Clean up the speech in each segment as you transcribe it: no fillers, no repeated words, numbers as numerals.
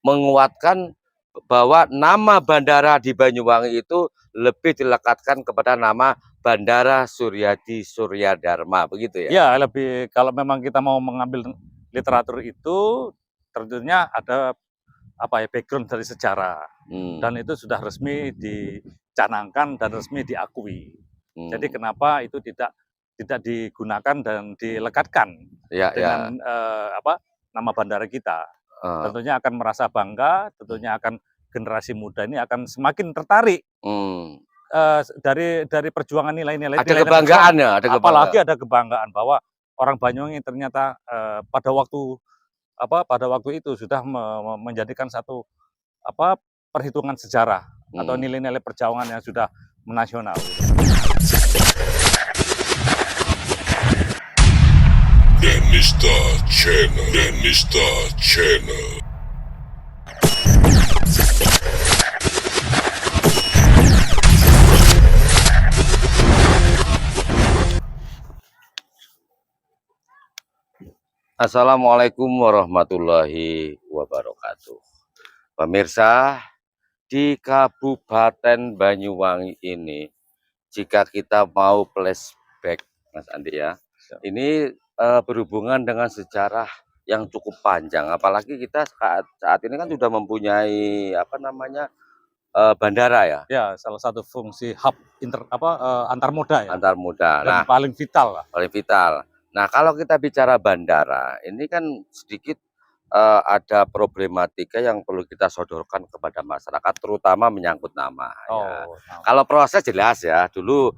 menguatkan bahwa nama bandara di Banyuwangi itu lebih dilekatkan kepada nama Bandara Suryadi Suryadharma, begitu ya? Ya, lebih kalau memang kita mau mengambil literatur itu tentunya ada background dari sejarah dan itu sudah resmi dicanangkan dan resmi diakui. Jadi kenapa itu tidak digunakan dan dilekatkan dengan nama bandara kita? Tentunya akan merasa bangga, tentunya akan generasi muda ini akan semakin tertarik dari perjuangan nilai-nilai. Ada kebanggaan ya, ada kebanggaan. Apalagi ada kebanggaan bahwa orang Banyuwangi ternyata pada waktu itu sudah menjadikan satu perhitungan sejarah atau nilai-nilai perjuangan yang sudah menasional. Denista Channel. Assalamualaikum warahmatullahi wabarakatuh. Pemirsa, di Kabupaten Banyuwangi ini, jika kita mau flashback, Mas Andi ya, ini berhubungan dengan sejarah yang cukup panjang. Apalagi kita saat ini kan sudah mempunyai bandara ya. Ya, salah satu fungsi hub antar moda ya. Antar moda. Dan paling vital lah. Paling vital. Nah, kalau kita bicara bandara, ini kan sedikit ada problematika yang perlu kita sodorkan kepada masyarakat, terutama menyangkut nama. Ya. Kalau proses jelas ya, dulu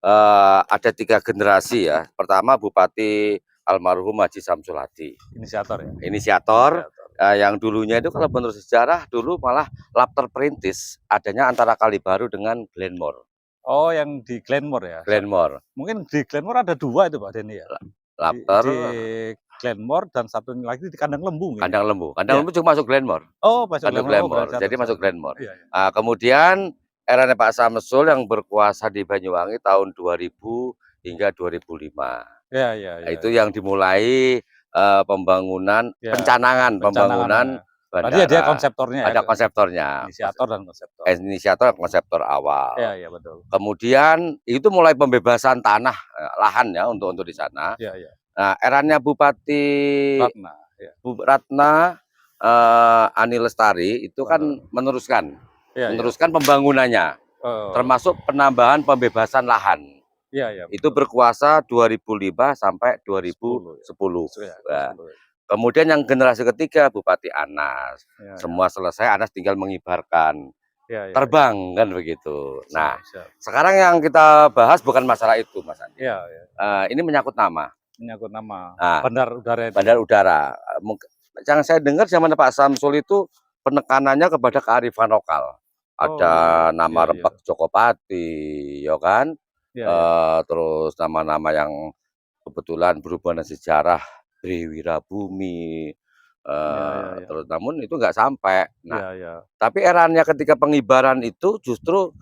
ada 3 generasi ya. Pertama Bupati almarhum Haji Samsul Hadi. Inisiator ya. Inisiator. Yang dulunya itu kalau menurut sejarah dulu malah lap terperintis adanya antara Kalibaru dengan Glenmore. Oh, yang di Glenmore ya? Glenmore. Mungkin di Glenmore ada 2 itu Pak Denny ya? Lapter. Di Glenmore dan satu lagi di Kandang Lembu. Kandang Lembu. Kandang Lembu juga masuk Glenmore. Oh, masuk Glenmore. Jadi masuk Glenmore. Kemudian eranya Pak Samsul yang berkuasa di Banyuwangi tahun 2000 hingga 2005. Itu yang dimulai pembangunan, pencanangan pembangunan bandara. Berarti dia konseptornya. Ada konseptornya. Inisiator dan konseptor. Inisiator dan konseptor awal. Iya, betul. Kemudian itu mulai pembebasan tanah, lahan ya untuk di sana. Nah, eranya Bupati Ratna Ani Lestari itu kan meneruskan pembangunannya, termasuk penambahan pembebasan lahan. Itu berkuasa 2005 sampai 2010. Kemudian yang generasi ketiga Bupati Anas, semua selesai, Anas tinggal mengibarkan, terbang kan begitu. Nah, sekarang yang kita bahas bukan masalah itu, Mas Andi. Ini menyangkut nama. Bandar udara. Yang saya dengar zaman Pak Samsul itu penekanannya kepada kearifan lokal. Ada nama Rempek Jokopati, ya kan? Terus nama-nama yang kebetulan berhubungan dengan sejarah Wirabumi, terus namun itu nggak sampai. Nah, tapi eranya ketika pengibaran itu justru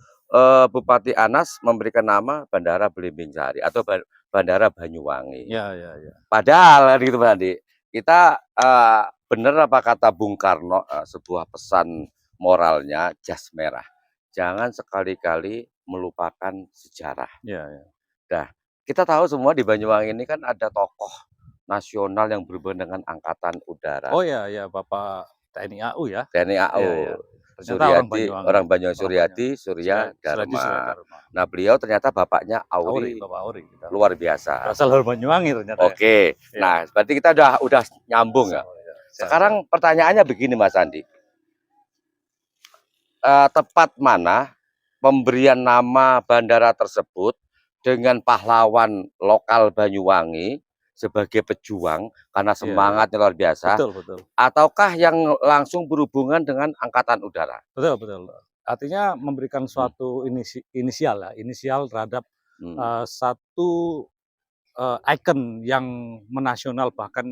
Bupati Anas memberikan nama Bandara Belimbing Sari atau Bandara Banyuwangi. Padahal gitu Pak Andi, kita benar apa kata Bung Karno, sebuah pesan moralnya jas merah. Jangan sekali-kali melupakan sejarah. Nah, kita tahu semua di Banyuwangi ini kan ada tokoh nasional yang berhubungan dengan Angkatan Udara. Oh ya, Bapak TNI AU ya. TNI AU. Suryadi, orang Banyuwangi Suryadi Suryadharma. Nah, beliau ternyata bapaknya Auri. Luar biasa. Asal Banyuwangi ternyata. Oke. Nah, berarti kita udah nyambung ya. Sekarang pertanyaannya begini Mas Andi. Tepat mana pemberian nama bandara tersebut dengan pahlawan lokal Banyuwangi sebagai pejuang karena semangatnya luar biasa, betul. Ataukah yang langsung berhubungan dengan Angkatan Udara? Betul. Artinya memberikan suatu inisial terhadap satu ikon yang menasional bahkan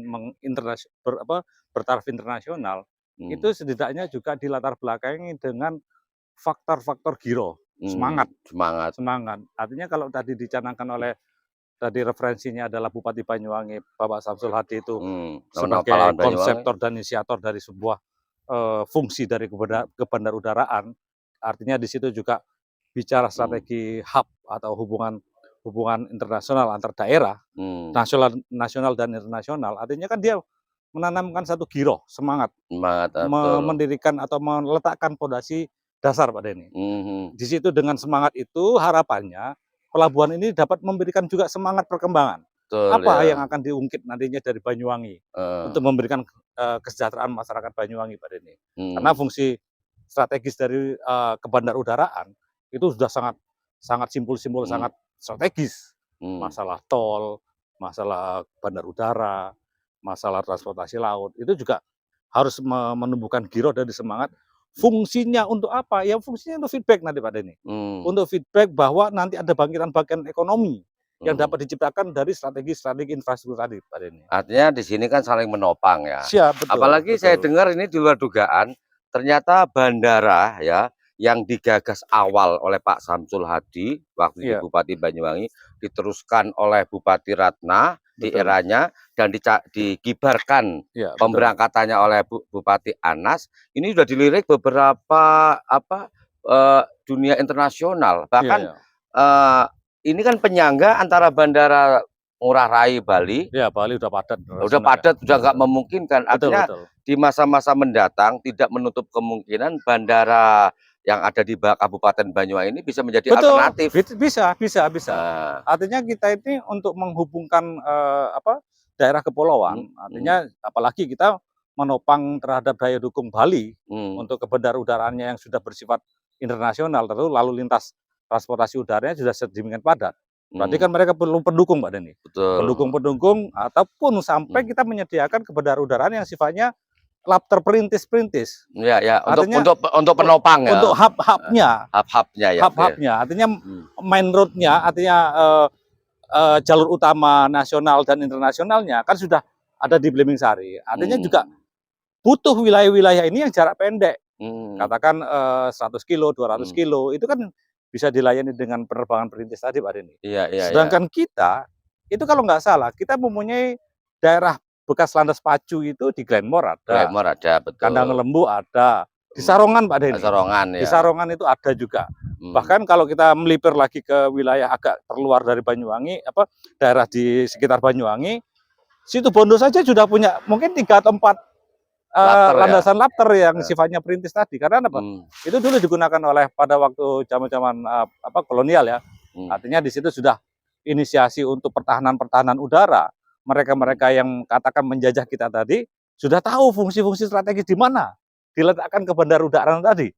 bertaraf internasional. Itu setidaknya juga dilatar belakangi dengan faktor-faktor giro, semangat. Artinya kalau tadi dicanangkan oleh tadi referensinya adalah Bupati Banyuwangi Bapak Samsul Hadi itu sebagai konseptor dan inisiator dari sebuah fungsi dari kebandarudaraan, artinya di situ juga bicara strategi hub atau hubungan internasional antar daerah, nasional dan internasional. Artinya kan dia menanamkan satu giroh, semangat, betul. mendirikan atau meletakkan fondasi dasar Pak Denny. Di situ dengan semangat itu harapannya pelabuhan ini dapat memberikan juga semangat perkembangan. Betul, Apa ya. yang akan diungkit nantinya dari Banyuwangi untuk memberikan kesejahteraan masyarakat Banyuwangi Pak Denny. Karena fungsi strategis dari kebandarudaraan itu sudah sangat simpul-simpul, sangat strategis. Masalah tol, masalah bandar udara, masalah transportasi laut, itu juga harus menumbuhkan giroh dan semangat. Fungsinya untuk apa? Ya fungsinya untuk feedback nanti Pak Denny. Untuk feedback bahwa nanti ada bangkitan-bangkitan ekonomi yang dapat diciptakan dari strategi-strategi infrastruktur tadi Pak Denny. Artinya di sini kan saling menopang ya. Siap, betul. Apalagi betul. saya dengar ini di luar dugaan, ternyata bandara ya yang digagas awal oleh Pak Samsul Hadi waktu jadi Bupati Banyuwangi, diteruskan oleh Bupati Ratna di eranya dan dikibarkan pemberangkatannya oleh Bupati Anas. Ini sudah dilirik beberapa dunia internasional. Bahkan ini kan penyangga antara Bandara Ngurah Rai Bali. Ya, Bali udah padat. Udah padat, udah nggak memungkinkan. Artinya di masa-masa mendatang tidak menutup kemungkinan bandara yang ada di Kabupaten Banyuwangi ini bisa menjadi alternatif. Bisa. Artinya kita ini untuk menghubungkan daerah kepulauan, artinya apalagi kita menopang terhadap daya dukung Bali untuk kebandarudaraannya yang sudah bersifat internasional, lalu lintas transportasi udaranya sudah sedemikian padat. Berarti kan mereka perlu pendukung Pak Denny. Pendukung-pendukung ataupun sampai kita menyediakan kebandarudaraan yang sifatnya lapter perintis. Ya. Artinya, untuk penopang ya. Untuk hub-hubnya. Hub-hubnya. Artinya main roadnya, artinya jalur utama nasional dan internasionalnya kan sudah ada di Belimbing Sari. Artinya juga butuh wilayah-wilayah ini yang jarak pendek. Katakan 100 kilo, 200 kilo, itu kan bisa dilayani dengan penerbangan perintis tadi Pak Denny. Sedangkan kita, itu kalau nggak salah, kita mempunyai daerah bekas landas pacu itu di Glenmore ada. Betul. Kandang Lembu ada. Di Sarongan Pak Denny. Di Sarongan itu ada juga. Bahkan kalau kita melipir lagi ke wilayah agak terluar dari Banyuwangi, daerah di sekitar Banyuwangi, situ Bondo saja sudah punya mungkin 3 atau 4 landasan lapter yang sifatnya perintis tadi. Karena apa? Itu dulu digunakan oleh pada waktu zaman-zaman kolonial ya. Artinya di situ sudah inisiasi untuk pertahanan udara. Mereka-mereka yang katakan menjajah kita tadi sudah tahu fungsi-fungsi strategis di mana diletakkan kebandarudaraan tadi.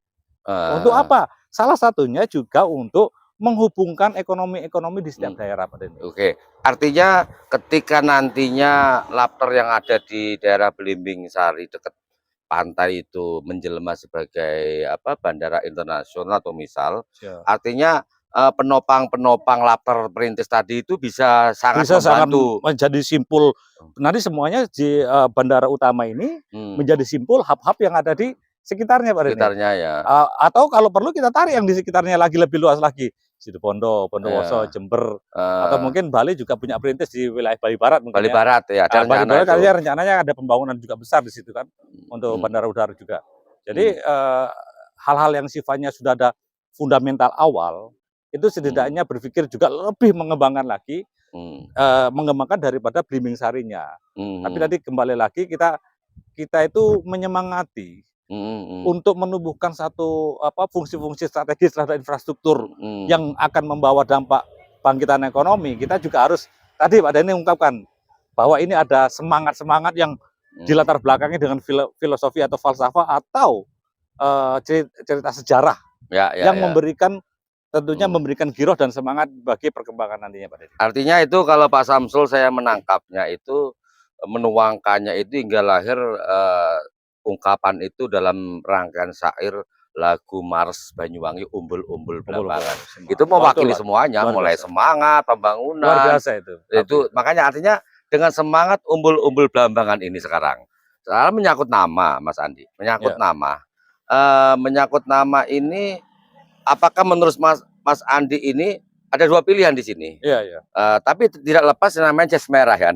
Untuk apa? Salah satunya juga untuk menghubungkan ekonomi di setiap daerah Pak Denny. Oke, artinya ketika nantinya lapter yang ada di daerah Belimbing Sari dekat pantai itu menjelma sebagai bandara internasional atau misal, artinya penopang lapter perintis tadi itu bisa sangat membantu. Menjadi simpul. Nanti semuanya di bandara utama ini menjadi simpul hub-hub yang ada di sekitarnya Pak Denny. Sekitarnya ya. Atau kalau perlu kita tarik yang di sekitarnya lagi lebih luas lagi. Situbondo, Bondowoso, Jember, atau mungkin Bali juga punya perintis di wilayah Bali Barat mungkin. Bali Barat ya. Bali Barat rencananya ada pembangunan juga besar di situ kan untuk bandara udara juga. Jadi hal-hal yang sifatnya sudah ada fundamental awal itu setidaknya berpikir juga lebih mengembangkan lagi, mengembangkan daripada Belimbing Sarinya. Tapi tadi kembali lagi kita itu menyemangati untuk menumbuhkan satu fungsi-fungsi strategis terhadap infrastruktur yang akan membawa dampak bangkitan ekonomi. Kita juga harus tadi Pak Denny ungkapkan bahwa ini ada semangat-semangat yang dilatar belakangi dengan filosofi atau falsafah atau cerita sejarah yang memberikan tentunya memberikan giroh dan semangat bagi perkembangan nantinya Pak Denny. Artinya itu kalau Pak Samsul saya menangkapnya itu menuangkannya itu hingga lahir ungkapan itu dalam rangkaian syair lagu Mars Banyuwangi Umbul-Umbul Belambangan. Itu mewakili semuanya, mulai semangat pembangunan. Luar biasa itu. Itu makanya artinya dengan semangat Umbul-Umbul Belambangan ini sekarang menyangkut nama Mas Andi, menyangkut nama. Menyangkut nama ini, apakah menurut Mas Andi ini ada 2 pilihan di sini? Tapi tidak lepas namanya jas merah ya.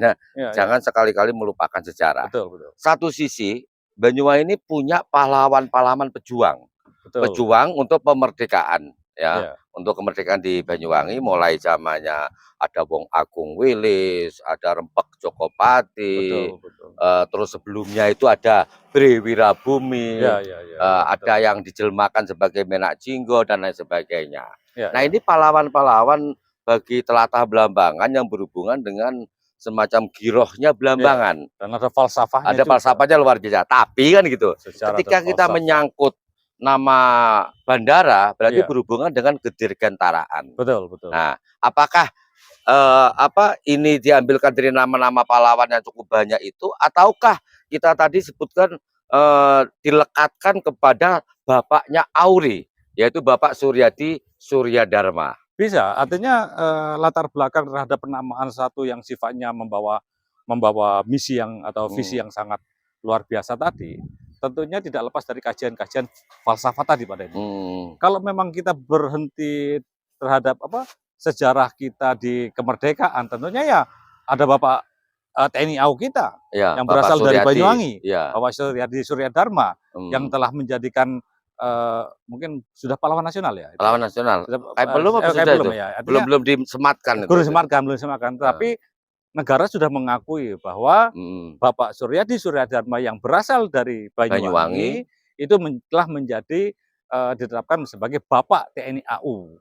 Jangan sekali-kali melupakan sejarah. Betul. Satu sisi Banyuwangi ini punya pahlawan-pahlawan pejuang. Betul. Pejuang untuk pemerdekaan ya. Iya. Untuk kemerdekaan di Banyuwangi mulai zamannya ada Wong Agung Wilis, ada Rempek Jokopati, Betul. terus sebelumnya itu ada Bre Wirabumi, Ya, ada betul. yang dijelmakan sebagai Menak Jinggo dan lain sebagainya. Ya, Nah, ini pahlawan-pahlawan bagi telatah Belambangan yang berhubungan dengan semacam girohnya Belambangan. Dan ada falsafahnya Ada juga. falsafahnya luar biasa. Tapi kan gitu, Secara ketika kita falsafah. menyangkut nama bandara berarti Iya. berhubungan dengan kedirgantaraan. Betul. Nah, apakah ini diambilkan dari nama-nama pahlawan yang cukup banyak itu, ataukah kita tadi sebutkan dilekatkan kepada bapaknya Auri, yaitu Bapak Suryadi Suryadharma? Bisa, artinya latar belakang terhadap penamaan satu yang sifatnya membawa misi yang atau visi yang sangat luar biasa tadi, tentunya tidak lepas dari kajian-kajian falsafah tadi Pak Denny. Kalau memang kita berhenti terhadap sejarah kita di kemerdekaan, tentunya ya ada Bapak TNI AU kita Ya, yang Bapak berasal dari Suryadi. Banyuwangi, Ya. Bapak Suryadi Suryadharma yang telah menjadikan mungkin sudah pahlawan nasional ya. Pahlawan nasional. Kayak belum apa sudah belum itu? ya. Belum disematkan itu. Belum disematkan. Tapi negara sudah mengakui bahwa Bapak Suryadi Suryadharma yang berasal dari Banyuwangi itu telah menjadi ditetapkan sebagai Bapak TNI AU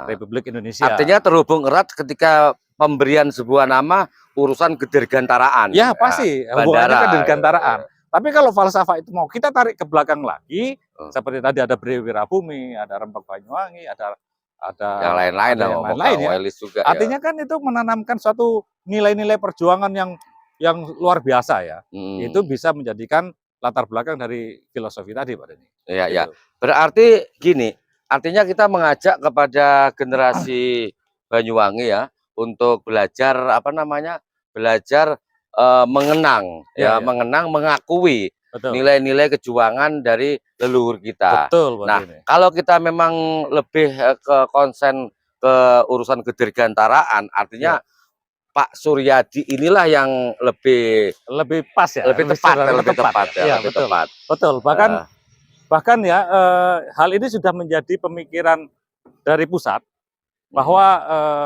Republik Indonesia. Artinya terhubung erat ketika pemberian sebuah nama urusan kedirgantaraan. Ya pasti, hubungannya kedirgantaraan. Tapi kalau falsafah itu mau kita tarik ke belakang lagi, seperti tadi ada Bre Wirabumi, ada Rempek Banyuwangi, ada yang lain-lain ya. Juga, artinya kan itu menanamkan suatu nilai-nilai perjuangan yang luar biasa ya. Itu bisa menjadikan latar belakang dari filosofi tadi Pak Denny. Iya, gitu. Ya. Berarti gini, artinya kita mengajak kepada generasi Banyuwangi ya untuk belajar belajar mengenang mengenang, mengakui nilai-nilai kejuangan dari leluhur kita. Betul, nah, kalau kita memang lebih ke konsen ke urusan kedirgantaraan, artinya Pak Suryadi inilah yang lebih pas ya, lebih tepat. Betul. Bahkan ya hal ini sudah menjadi pemikiran dari pusat bahwa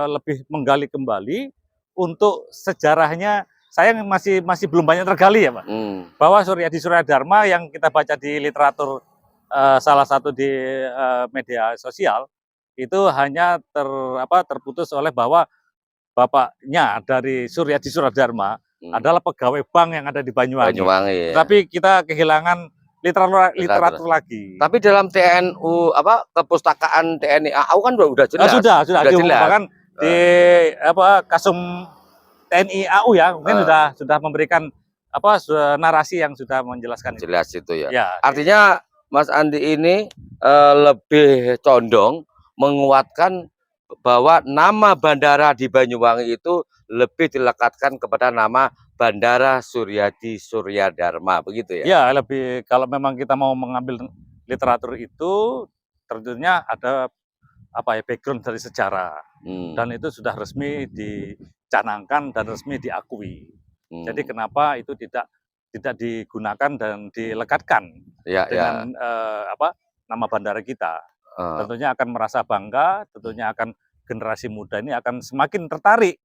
lebih menggali kembali untuk sejarahnya. Saya masih belum banyak tergali ya Pak, bahwa Suryadi Suryadharma yang kita baca di literatur salah satu di media sosial itu hanya terputus oleh bahwa bapaknya dari Suryadi Suryadharma adalah pegawai bank yang ada di Banyuwangi. Tapi kita kehilangan literatur lagi. Tapi dalam TNU kepustakaan TNI AU kan udah jelas. Sudah jelas. Bahkan di Kasum TNI AU ya mungkin sudah memberikan narasi yang sudah menjelaskan jelas itu ya. Artinya Mas Andi ini lebih condong menguatkan bahwa nama bandara di Banyuwangi itu lebih dilekatkan kepada nama Bandara Suryadi Suryadharma, begitu ya? Ya, lebih kalau memang kita mau mengambil literatur itu tentunya ada background dari sejarah dan itu sudah resmi dicanangkan dan resmi diakui. Jadi kenapa itu tidak digunakan dan dilekatkan dengan nama bandara kita? Tentunya akan merasa bangga, tentunya akan generasi muda ini akan semakin tertarik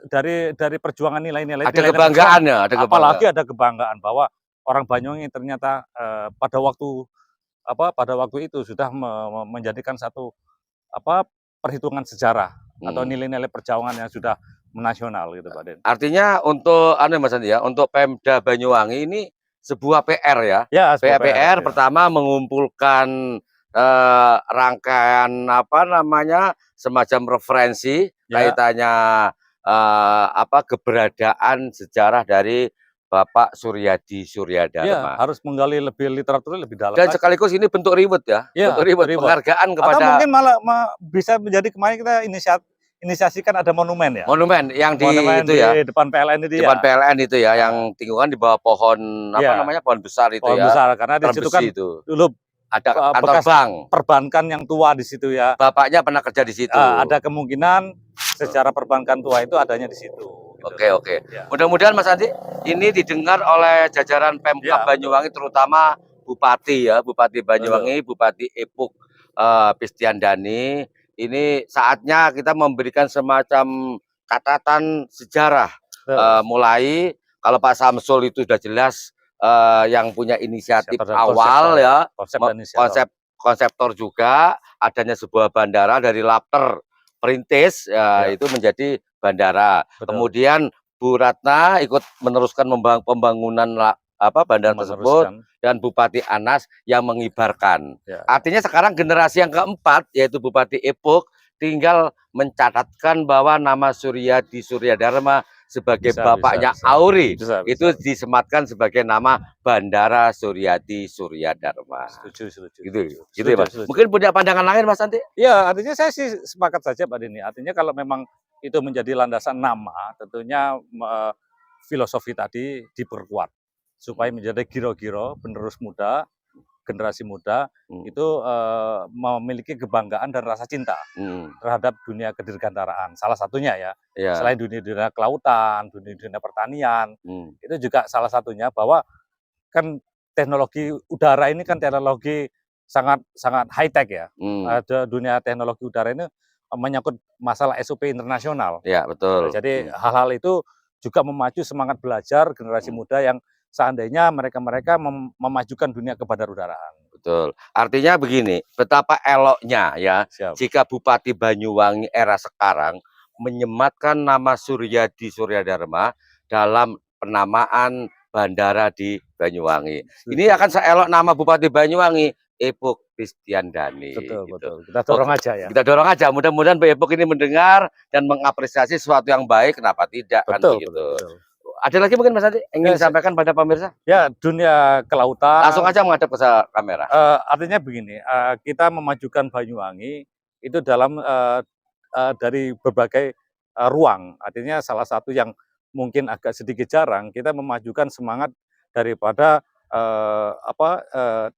dari perjuangan nilai-nilai. Ada kebanggaan ya, apalagi ada kebanggaan bahwa orang Banyuwangi ternyata pada waktu itu sudah menjadikan satu perhitungan sejarah atau nilai-nilai perjuangan yang sudah menasional gitu Pak Den. Artinya untuk Mas Andi ya, untuk Pemda Banyuwangi ini sebuah PR ya. PR pertama mengumpulkan rangkaian semacam referensi kaitannya keberadaan sejarah dari Bapak Suryadi Suryadharma. Harus menggali lebih literatur lebih dalam. Dan sekaligus ini bentuk reward ya, bentuk reward penghargaan kepada. Atau mungkin malah bisa menjadi kemarin kita inisiasikan ada monumen ya. Monumen yang di depan PLN itu depan PLN itu ya, yang tinggungan di bawah pohon pohon besar itu pohon besar, karena di situ kan dulu ada kantor bank perbankan yang tua di situ ya. Bapaknya pernah kerja di situ. Ada kemungkinan secara perbankan tua itu adanya di situ. Oke. Ya. Mudah-mudahan Mas Andi ini didengar oleh jajaran Pemkab Banyuwangi, terutama Bupati ya, Bupati Banyuwangi, Bupati Epuk Pistiandani. Ini saatnya kita memberikan semacam catatan sejarah. Mulai kalau Pak Samsul itu sudah jelas yang punya inisiatif awal ya, konseptor juga, adanya sebuah bandara dari Lapter perintis ya, itu menjadi bandara. Kemudian Bu Ratna ikut meneruskan pembangunan bandara tersebut, dan Bupati Anas yang mengibarkan. Artinya sekarang generasi yang keempat yaitu Bupati Epuk tinggal mencatatkan bahwa nama Suryadi Suryadharma sebagai bapaknya Auri itu disematkan sebagai nama Bandara Suryadi Suryadharma. Setuju. Gitu ya, Mas. Mungkin punya pandangan lain, Mas Andi? Ya, artinya saya sih sepakat saja Pak Dini. Artinya kalau memang itu menjadi landasan nama, tentunya filosofi tadi diperkuat supaya menjadi giro-giro penerus muda, generasi muda itu memiliki kebanggaan dan rasa cinta terhadap dunia kedirgantaraan. Salah satunya ya, selain dunia kelautan, dunia pertanian, itu juga salah satunya bahwa kan teknologi udara ini kan teknologi sangat high tech ya. Ada dunia teknologi udara ini menyangkut masalah SOP internasional. Ya, betul. Jadi hal-hal itu juga memacu semangat belajar generasi muda yang seandainya mereka memajukan dunia kebandarudaraan. Betul. Artinya begini, betapa eloknya ya jika Bupati Banyuwangi era sekarang menyematkan nama Suryadi Suryadharma dalam penamaan bandara di Banyuwangi. Ini akan seelok nama Bupati Banyuwangi, Epuk Pistiandani. Betul. Kita dorong aja ya. Kita dorong aja. Mudah-mudahan Bu Epuk ini mendengar dan mengapresiasi sesuatu yang baik. Kenapa tidak? Betul. Ada lagi mungkin Mas Andi ingin disampaikan pada pemirsa? Ya, dunia kelautan. Langsung aja menghadap ke kamera. Artinya begini, kita memajukan Banyuwangi itu dalam dari berbagai ruang. Artinya salah satu yang mungkin agak sedikit jarang, kita memajukan semangat daripada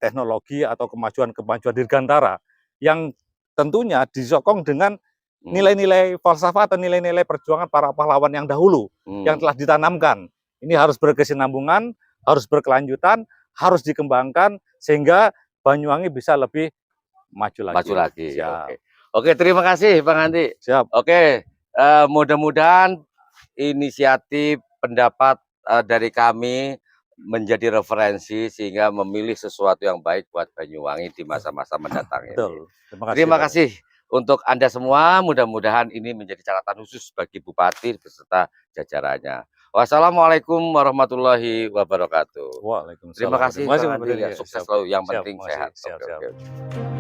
teknologi atau kemajuan dirgantara yang tentunya disokong dengan nilai-nilai falsafah atau nilai-nilai perjuangan para pahlawan yang dahulu yang telah ditanamkan. Ini harus berkesinambungan, harus berkelanjutan, harus dikembangkan sehingga Banyuwangi bisa lebih maju lagi. Oke, terima kasih Bang Andi. Siap. Oke, mudah-mudahan inisiatif pendapat dari kami menjadi referensi sehingga memilih sesuatu yang baik buat Banyuwangi di masa-masa mendatang ini. Terima kasih untuk Anda semua. Mudah-mudahan ini menjadi catatan khusus bagi Bupati beserta jajarannya. Wassalamualaikum warahmatullahi wabarakatuh. Waalaikumsalam. Terima kasih. Sukses selalu. Yang penting sehat. Oke.